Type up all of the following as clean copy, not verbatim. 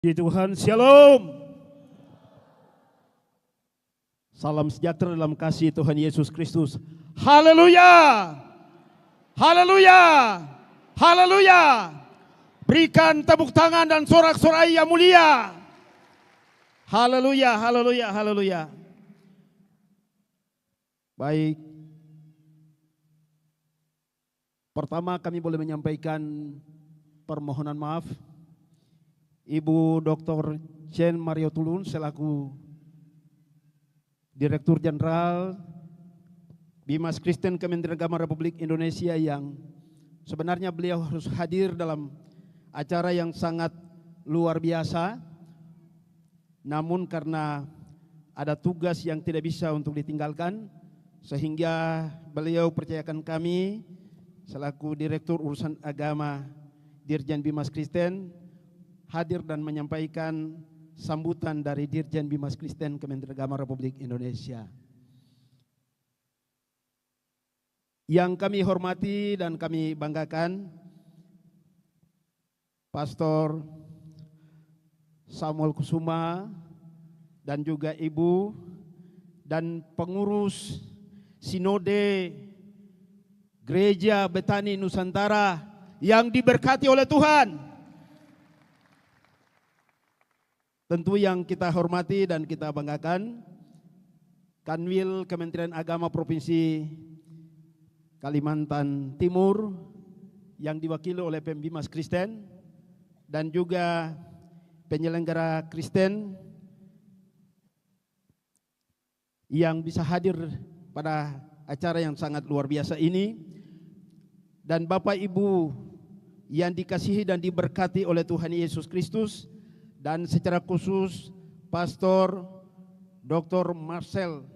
Puji Tuhan, Shalom. Salam sejahtera dalam kasih Tuhan Yesus Kristus. Haleluya. Haleluya. Haleluya. Berikan tepuk tangan dan sorak-sorai yang mulia. Haleluya, haleluya, haleluya. Baik. Pertama kami boleh menyampaikan permohonan maaf. Ibu Dr. Chen Mario Tulun selaku Direktur Jenderal Bimas Kristen Kementerian Agama Republik Indonesia yang sebenarnya beliau harus hadir dalam acara yang sangat luar biasa, namun karena ada tugas yang tidak bisa untuk ditinggalkan sehingga beliau percayakan kami selaku Direktur Urusan Agama Dirjen Bimas Kristen hadir dan menyampaikan sambutan dari Dirjen Bimas Kristen Kementerian Agama Republik Indonesia. Yang kami hormati dan kami banggakan, Pastor Samuel Kusuma dan juga Ibu dan pengurus Sinode Gereja Betani Nusantara yang diberkati oleh Tuhan. Tentu yang kita hormati dan kita banggakan, Kanwil Kementerian Agama Provinsi Kalimantan Timur yang diwakili oleh Pembimas Kristen dan juga penyelenggara Kristen yang bisa hadir pada acara yang sangat luar biasa ini, dan Bapak Ibu yang dikasihi dan diberkati oleh Tuhan Yesus Kristus, dan secara khusus Pastor Dr. Marcel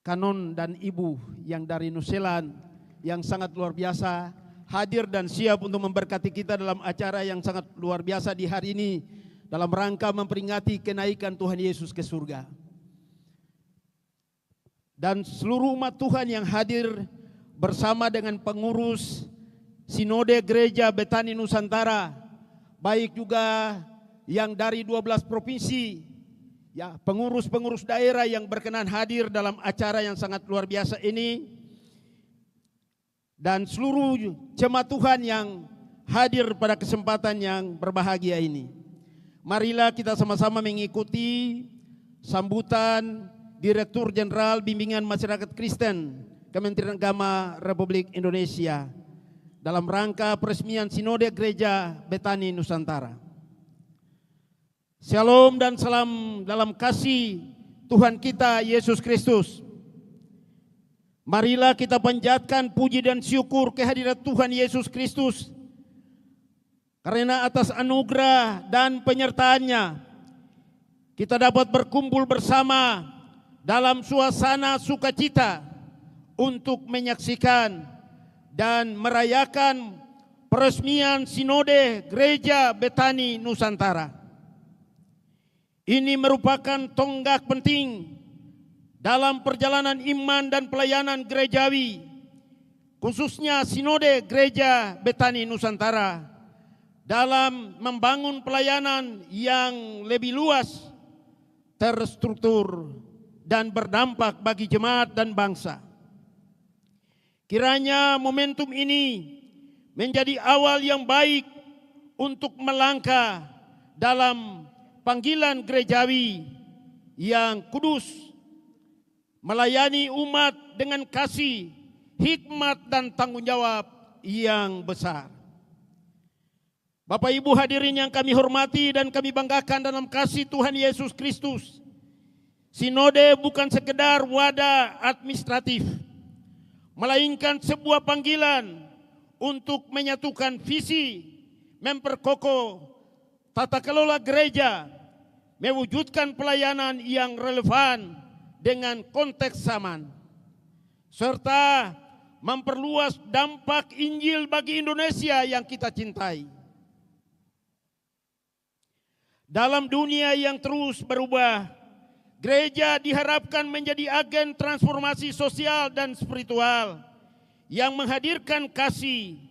Kanon dan Ibu yang dari New Zealand yang sangat luar biasa hadir dan siap untuk memberkati kita dalam acara yang sangat luar biasa di hari ini dalam rangka memperingati kenaikan Tuhan Yesus ke surga. Dan seluruh umat Tuhan yang hadir bersama dengan pengurus Sinode Gereja Betani Nusantara, baik juga yang dari 12 provinsi, ya, pengurus-pengurus daerah yang berkenan hadir dalam acara yang sangat luar biasa ini, dan seluruh jemaat Tuhan yang hadir pada kesempatan yang berbahagia ini. Marilah kita sama-sama mengikuti sambutan Direktur Jenderal Bimbingan Masyarakat Kristen Kementerian Agama Republik Indonesia dalam rangka peresmian Sinode Gereja Betani Nusantara. Shalom dan salam dalam kasih Tuhan kita Yesus Kristus. Marilah kita panjatkan puji dan syukur kehadirat Tuhan Yesus Kristus, karena atas anugerah dan penyertaannya kita dapat berkumpul bersama dalam suasana sukacita untuk menyaksikan dan merayakan peresmian Sinode Gereja Betani Nusantara. Ini merupakan tonggak penting dalam perjalanan iman dan pelayanan gerejawi, khususnya Sinode Gereja Betani Nusantara, dalam membangun pelayanan yang lebih luas, terstruktur, dan berdampak bagi jemaat dan bangsa. Kiranya momentum ini menjadi awal yang baik untuk melangkah dalam panggilan gerejawi yang kudus, melayani umat dengan kasih, hikmat dan tanggung jawab yang besar. Bapak Ibu hadirin yang kami hormati dan kami banggakan dalam kasih Tuhan Yesus Kristus, Sinode bukan sekedar wadah administratif, melainkan sebuah panggilan untuk menyatukan visi, memperkokoh tata kelola gereja, mewujudkan pelayanan yang relevan dengan konteks zaman, serta memperluas dampak Injil bagi Indonesia yang kita cintai. Dalam dunia yang terus berubah, gereja diharapkan menjadi agen transformasi sosial dan spiritual yang menghadirkan kasih,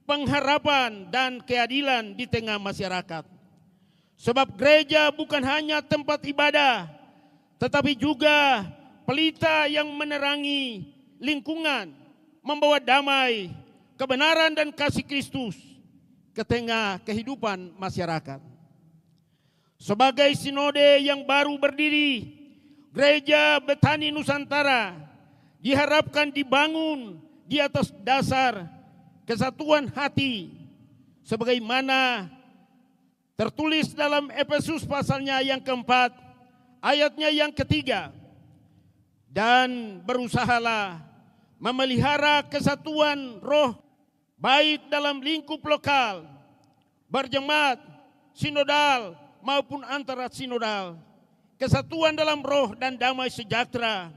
pengharapan dan keadilan di tengah masyarakat. Sebab gereja bukan hanya tempat ibadah, tetapi juga pelita yang menerangi lingkungan, membawa damai, kebenaran dan kasih Kristus ke tengah kehidupan masyarakat. Sebagai sinode yang baru berdiri, Gereja Betani Nusantara diharapkan dibangun di atas dasar kesatuan hati, sebagaimana tertulis dalam Efesus pasalnya yang keempat, ayatnya yang ketiga. Dan berusahalah memelihara kesatuan roh, baik dalam lingkup lokal, berjemaat, sinodal, maupun antara sinodal. Kesatuan dalam roh dan damai sejahtera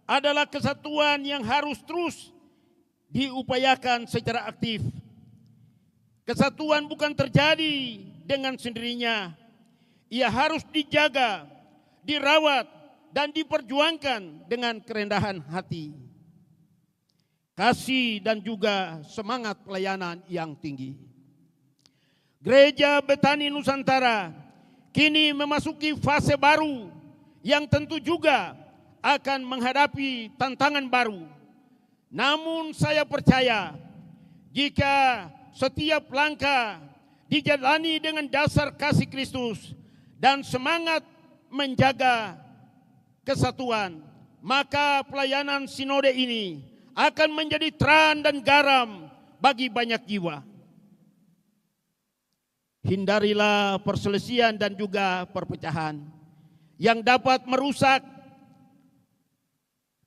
adalah kesatuan yang harus terus diupayakan secara aktif. Kesatuan bukan terjadi dengan sendirinya. Ia harus dijaga, dirawat, dan diperjuangkan dengan kerendahan hati, kasih, dan juga semangat pelayanan yang tinggi. Gereja Betani Nusantara kini memasuki fase baru yang tentu juga akan menghadapi tantangan baru. Namun saya percaya jika setiap langkah dijalani dengan dasar kasih Kristus dan semangat menjaga kesatuan, maka pelayanan sinode ini akan menjadi terang dan garam bagi banyak jiwa. Hindarilah perselisihan dan juga perpecahan yang dapat merusak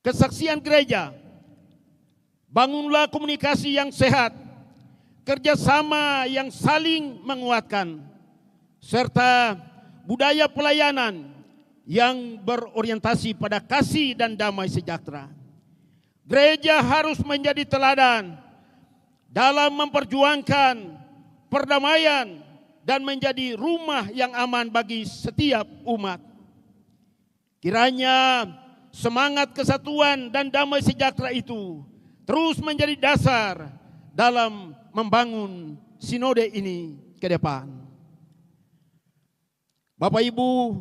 kesaksian gereja. Bangunlah komunikasi yang sehat, kerjasama yang saling menguatkan, serta budaya pelayanan yang berorientasi pada kasih dan damai sejahtera. Gereja harus menjadi teladan dalam memperjuangkan perdamaian dan menjadi rumah yang aman bagi setiap umat. Kiranya semangat kesatuan dan damai sejahtera itu terus menjadi dasar dalam membangun sinode ini ke depan. Bapak Ibu,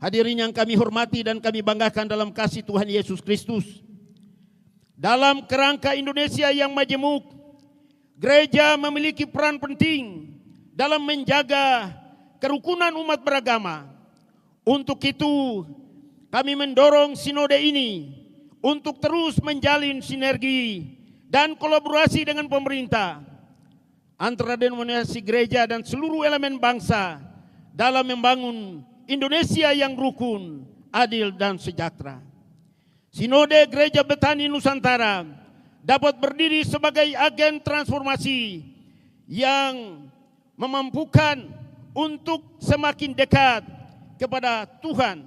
hadirin yang kami hormati dan kami banggakan dalam kasih Tuhan Yesus Kristus. Dalam kerangka Indonesia yang majemuk, gereja memiliki peran penting dalam menjaga kerukunan umat beragama. Untuk itu, kami mendorong sinode ini untuk terus menjalin sinergi dan kolaborasi dengan pemerintah, antara denominasi gereja dan seluruh elemen bangsa dalam membangun Indonesia yang rukun, adil, dan sejahtera. Sinode Gereja Betani Nusantara dapat berdiri sebagai agen transformasi yang memampukan untuk semakin dekat kepada Tuhan,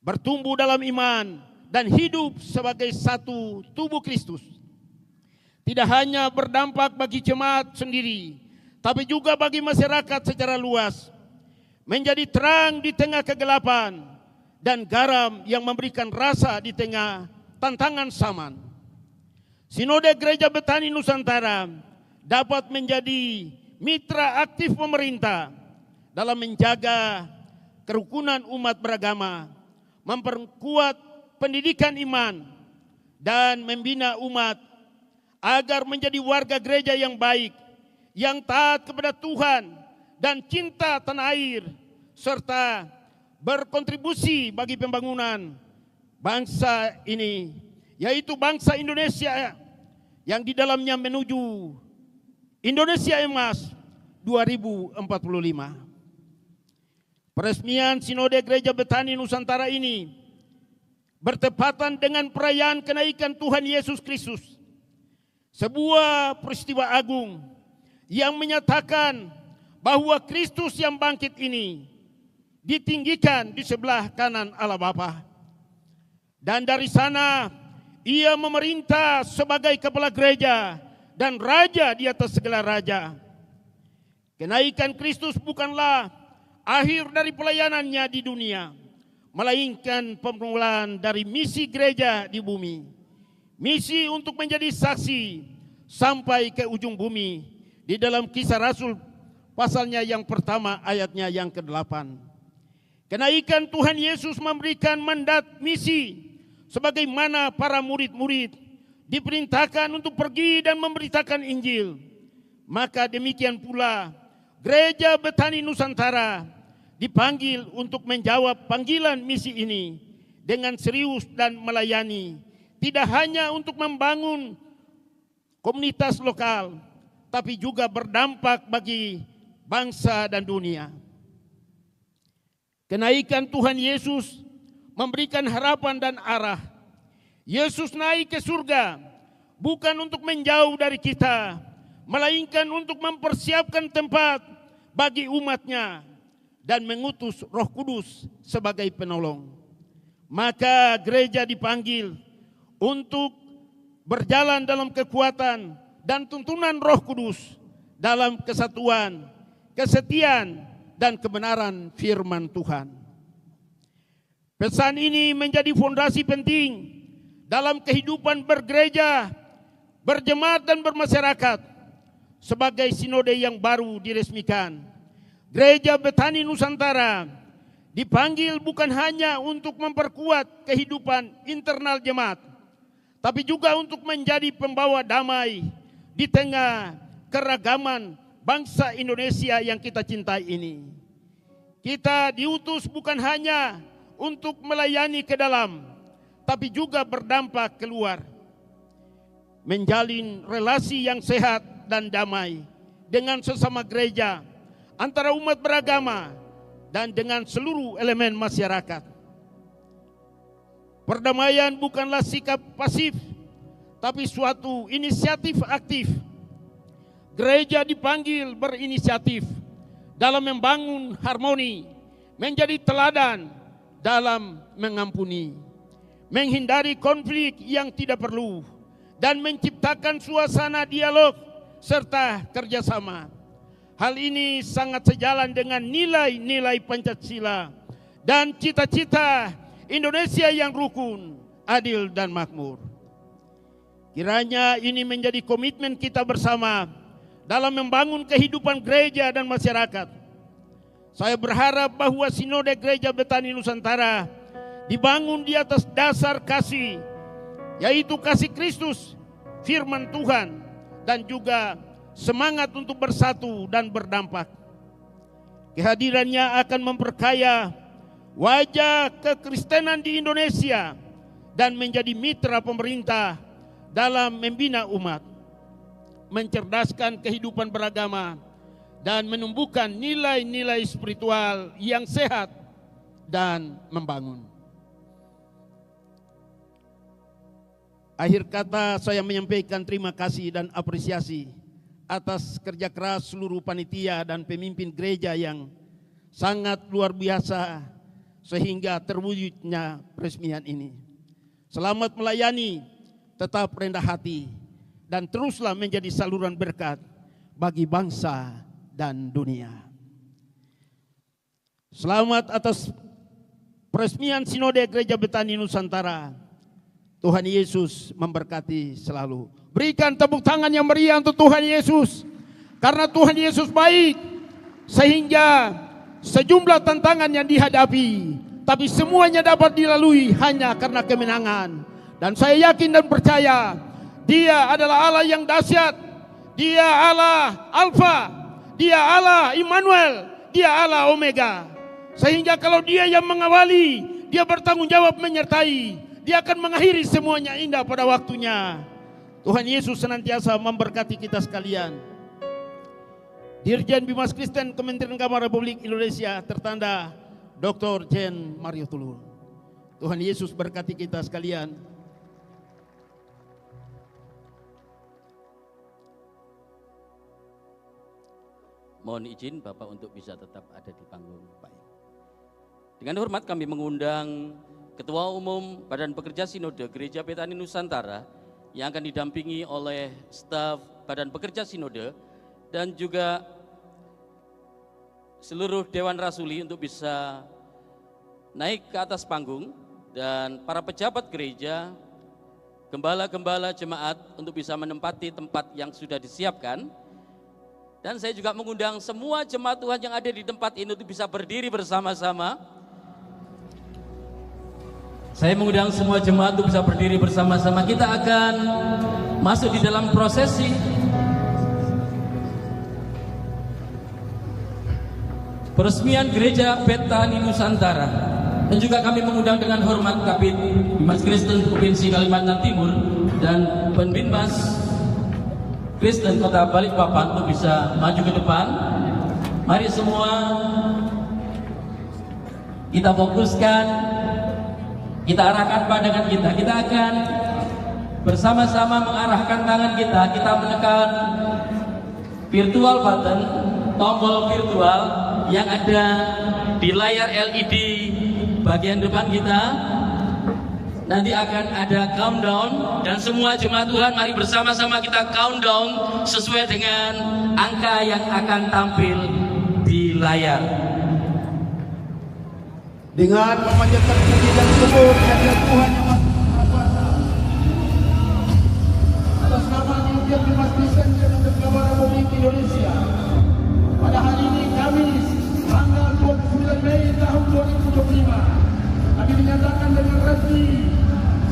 bertumbuh dalam iman, dan hidup sebagai satu tubuh Kristus. Tidak hanya berdampak bagi jemaat sendiri, tapi juga bagi masyarakat secara luas, menjadi terang di tengah kegelapan dan garam yang memberikan rasa di tengah tantangan zaman. Sinode Gereja Betani Nusantara dapat menjadi mitra aktif pemerintah dalam menjaga kerukunan umat beragama, memperkuat pendidikan iman, dan membina umat agar menjadi warga gereja yang baik, yang taat kepada Tuhan dan cinta tanah air, serta berkontribusi bagi pembangunan bangsa ini, yaitu bangsa Indonesia yang di dalamnya menuju Indonesia Emas 2045. Peresmian Sinode Gereja Betani Nusantara ini bertepatan dengan perayaan kenaikan Tuhan Yesus Kristus, sebuah peristiwa agung yang menyatakan bahwa Kristus yang bangkit ini ditinggikan di sebelah kanan Allah Bapa. Dan dari sana ia memerintah sebagai kepala gereja dan raja di atas segala raja. Kenaikan Kristus bukanlah akhir dari pelayanannya di dunia, melainkan permulaan dari misi gereja di bumi. Misi untuk menjadi saksi sampai ke ujung bumi di dalam Kisah Rasul pasalnya yang pertama ayatnya yang ke-8. Kenaikan Tuhan Yesus memberikan mandat misi sebagaimana para murid-murid diperintahkan untuk pergi dan memberitakan Injil. Maka demikian pula Gereja Betani Nusantara dipanggil untuk menjawab panggilan misi ini dengan serius dan melayani, tidak hanya untuk membangun komunitas lokal, tapi juga berdampak bagi bangsa dan dunia. Kenaikan Tuhan Yesus memberikan harapan dan arah. Yesus naik ke surga bukan untuk menjauh dari kita, melainkan untuk mempersiapkan tempat bagi umatnya dan mengutus Roh Kudus sebagai penolong. Maka gereja dipanggil untuk berjalan dalam kekuatan dan tuntunan Roh Kudus dalam kesatuan, kesetiaan, dan kebenaran firman Tuhan. Pesan ini menjadi fondasi penting dalam kehidupan bergereja, berjemaat, dan bermasyarakat. Sebagai sinode yang baru diresmikan, Gereja Betani Nusantara dipanggil bukan hanya untuk memperkuat kehidupan internal jemaat, tapi juga untuk menjadi pembawa damai di tengah keragaman bangsa Indonesia yang kita cintai ini. Kita diutus bukan hanya untuk melayani ke dalam, tapi juga berdampak keluar, menjalin relasi yang sehat dan damai dengan sesama gereja, antara umat beragama, dan dengan seluruh elemen masyarakat. Perdamaian bukanlah sikap pasif, tapi suatu inisiatif aktif. Gereja dipanggil berinisiatif dalam membangun harmoni, menjadi teladan dalam mengampuni, menghindari konflik yang tidak perlu, dan menciptakan suasana dialog serta kerjasama. Hal ini sangat sejalan dengan nilai-nilai Pancasila dan cita-cita Indonesia yang rukun, adil, dan makmur. Kiranya ini menjadi komitmen kita bersama dalam membangun kehidupan gereja dan masyarakat. Saya berharap bahwa Sinode Gereja Betani Nusantara dibangun di atas dasar kasih, yaitu kasih Kristus, firman Tuhan, dan juga semangat untuk bersatu dan berdampak. Kehadirannya akan memperkaya wajah kekristenan di Indonesia dan menjadi mitra pemerintah dalam membina umat, mencerdaskan kehidupan beragama, dan menumbuhkan nilai-nilai spiritual yang sehat dan membangun. Akhir kata, saya menyampaikan terima kasih dan apresiasi atas kerja keras seluruh panitia dan pemimpin gereja yang sangat luar biasa sehingga terwujudnya peresmian ini. Selamat melayani, tetap rendah hati, dan teruslah menjadi saluran berkat bagi bangsa dan dunia. Selamat atas peresmian Sinode Gereja Betani Nusantara. Tuhan Yesus memberkati selalu. Berikan tepuk tangan yang meriah untuk Tuhan Yesus. Karena Tuhan Yesus baik, sehingga sejumlah tantangan yang dihadapi, tapi semuanya dapat dilalui hanya karena kemenangan. Dan saya yakin dan percaya, Dia adalah Allah yang dahsyat. Dia Allah Alfa, Dia Allah Immanuel, Dia Allah Omega. Sehingga kalau Dia yang mengawali, Dia bertanggung jawab menyertai. Dia akan mengakhiri semuanya indah pada waktunya. Tuhan Yesus senantiasa memberkati kita sekalian. Dirjen Bimas Kristen Kementerian Agama Republik Indonesia, tertanda Dr. Jen Mario Tulun. Tuhan Yesus berkati kita sekalian. Mohon izin Bapak untuk bisa tetap ada di panggung. Baik. Dengan hormat kami mengundang Ketua Umum Badan Pekerja Sinode Gereja Betani Nusantara yang akan didampingi oleh staf Badan Pekerja Sinode dan juga seluruh Dewan Rasuli untuk bisa naik ke atas panggung, dan para pejabat gereja, gembala-gembala jemaat untuk bisa menempati tempat yang sudah disiapkan. Dan saya juga mengundang semua jemaat Tuhan yang ada di tempat ini untuk bisa berdiri bersama-sama. Saya mengundang semua jemaat untuk bisa berdiri bersama-sama. Kita akan masuk di dalam prosesi peresmian Gereja Betani Nusantara. Dan juga kami mengundang dengan hormat Kabid Bimas Kristen Provinsi Kalimantan Timur dan Penbinmas Kristen Kota Balikpapan untuk bisa maju ke depan. Mari semua kita fokuskan, kita arahkan pandangan kita. Kita akan bersama-sama mengarahkan tangan kita. Kita menekan virtual button, tombol virtual yang ada di layar LED bagian depan kita. Nanti akan ada countdown dan semua jemaat Tuhan mari bersama-sama kita countdown sesuai dengan angka yang akan tampil di layar. Dengan memanjatkan puji dan syukur kehadirat Tuhan yang Maha Kuasa, atas nama Gereja Bimas Kristen Nusantara Republik Indonesia, pada hari ini Kamis tanggal 29 Mei tahun 2025, kami menyatakan dengan resmi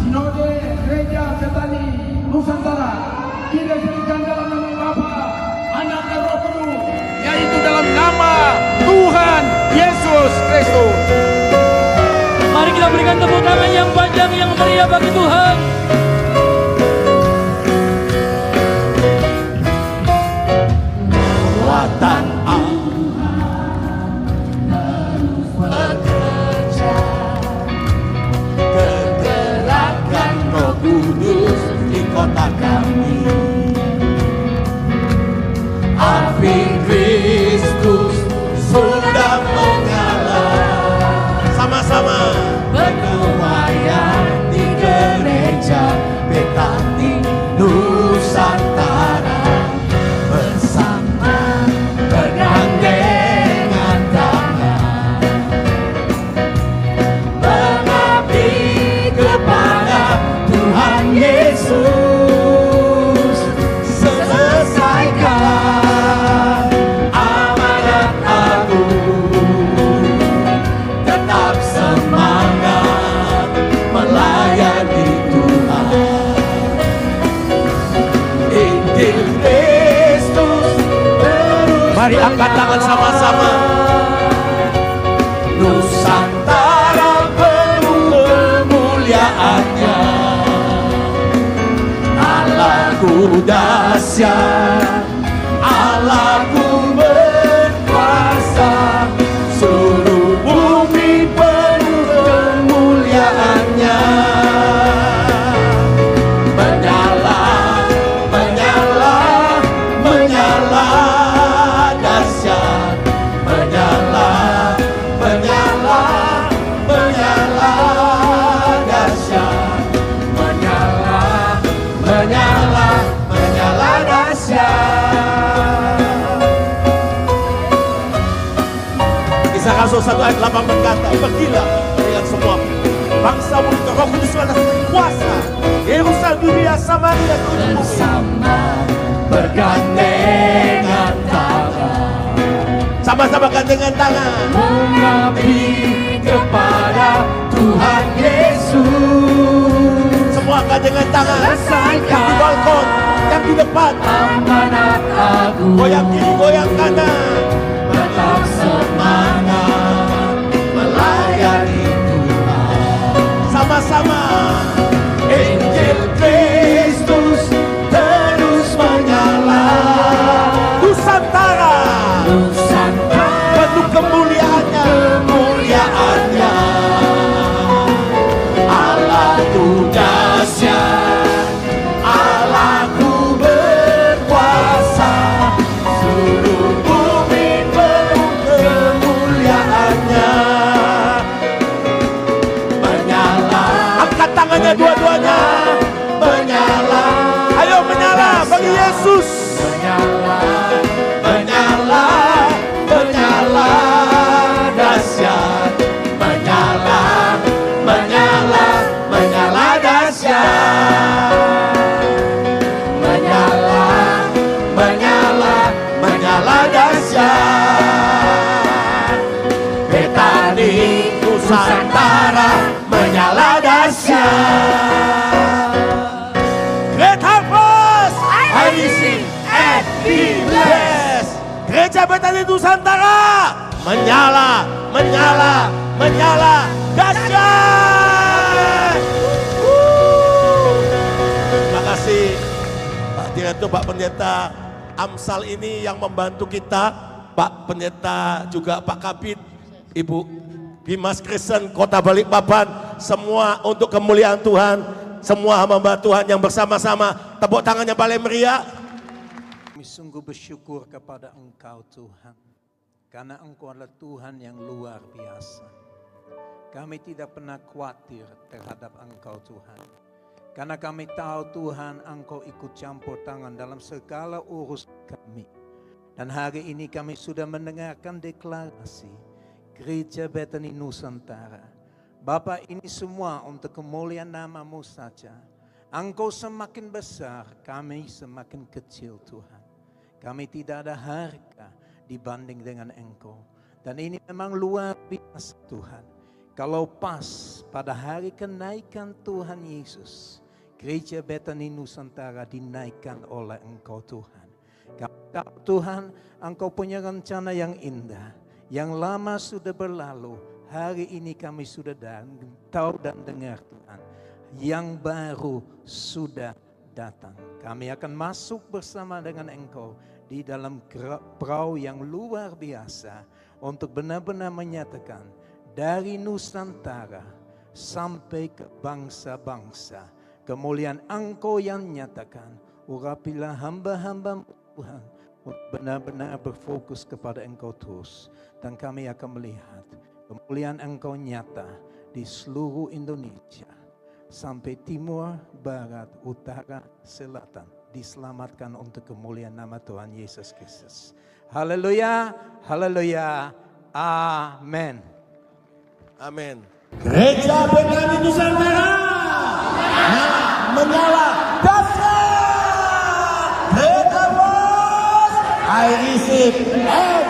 Sinode Gereja Betani Nusantara diresmikan dalam nama Bapa, Anak dan Roh Kudus, yaitu dalam nama Tuhan Yesus Kristus. Mari kita berikan tepuk tangan yang panjang yang meriah bagi Tuhan. Kekuatan bekerja, kegerakan Roh Kudus di kota kami. Api Kristus sudah menyala, sama-sama bernuayan di Gereja Betani Nusantara, bersama bergandengan tangan, mengabdi kepada Tuhan Yesus, selesaikan amanat agung, tetap semangat melayani Tuhan. Injil Kristus terus. Mari angkat tangan sama-sama. Nusantara penuh kemuliaannya, Allahku dahsyat, Allahku berkuasa, seluruh bumi penuh kemuliaannya. Menyala, menyala, menyala dahsyat, menyala, menyala, menyala dahsyat, menyala, menyala, menyala dahsyat. Kisah Rasul 1 ayat 8 berkata, pergilah dengan semua bangsa mulut Roh Kudus atas kuasa, Yerusalem, Yudea, Samaria, bersama bergandengan tangan, sama-sama gandengan tangan, mengabdi kepada Tuhan Yesus. Semua gandengan tangan, yang di balkon, yang di depan, amanat agung, goyang kiri, goyang kanan, tetap semangat melayani Tuhan. Sama-sama Injil Kristus terus menyala. Nusantara, Nusantara penuh kemuliaannya, kemuliaannya. Allahku dahsyat, Allahku berkuasa, seluruh bumi penuh kemuliaannya. Menyala, angkat tangannya dua-duanya, menyala. Ayo menyala bagi Yesus. Menyala, menyala, dahsyat. Betani Nusantara menyala dahsyat. Great Harvest IDC and be blessed. Gereja Betani Nusantara menyala, menyala, menyala dahsyat. Terima kasih Pak Direktur, Pak Pendeta Amsal ini yang membantu kita, Pak Pendeta juga Pak Kabid, Ibu Bimas Kristen Kota Balikpapan, semua untuk kemuliaan Tuhan, semua hamba Tuhan yang bersama-sama, tepuk tangannya paling meriah. Kami sungguh bersyukur kepada Engkau Tuhan, karena Engkau adalah Tuhan yang luar biasa. Kami tidak pernah khawatir terhadap Engkau Tuhan, karena kami tahu Tuhan Engkau ikut campur tangan dalam segala urusan kami. Dan hari ini kami sudah mendengarkan deklarasi Gereja Betani Nusantara. Bapa, ini semua untuk kemuliaan nama-Mu saja. Engkau semakin besar, kami semakin kecil Tuhan. Kami tidak ada harga dibanding dengan Engkau. Dan ini memang luar biasa Tuhan. Kalau pas pada hari kenaikan Tuhan Yesus, Gereja Betani Nusantara dinaikkan oleh Engkau Tuhan. Kami tahu Tuhan, Engkau punya rencana yang indah. Yang lama sudah berlalu, hari ini kami sudah tahu dan dengar Tuhan. Yang baru sudah datang. Kami akan masuk bersama dengan Engkau di dalam perahu yang luar biasa untuk benar-benar menyatakan dari Nusantara sampai ke bangsa-bangsa kemuliaan Engkau yang nyatakan. Urapilah hamba-hamba Tuhan benar-benar berfokus kepada Engkau terus, dan kami akan melihat kemuliaan Engkau nyata di seluruh Indonesia sampai timur, barat, utara, selatan, diselamatkan untuk kemuliaan nama Tuhan Yesus Kristus. Haleluya, haleluya, amin. Amin. Gereja Betani Nusantara menyala dahsyat. Great Harvest I receive and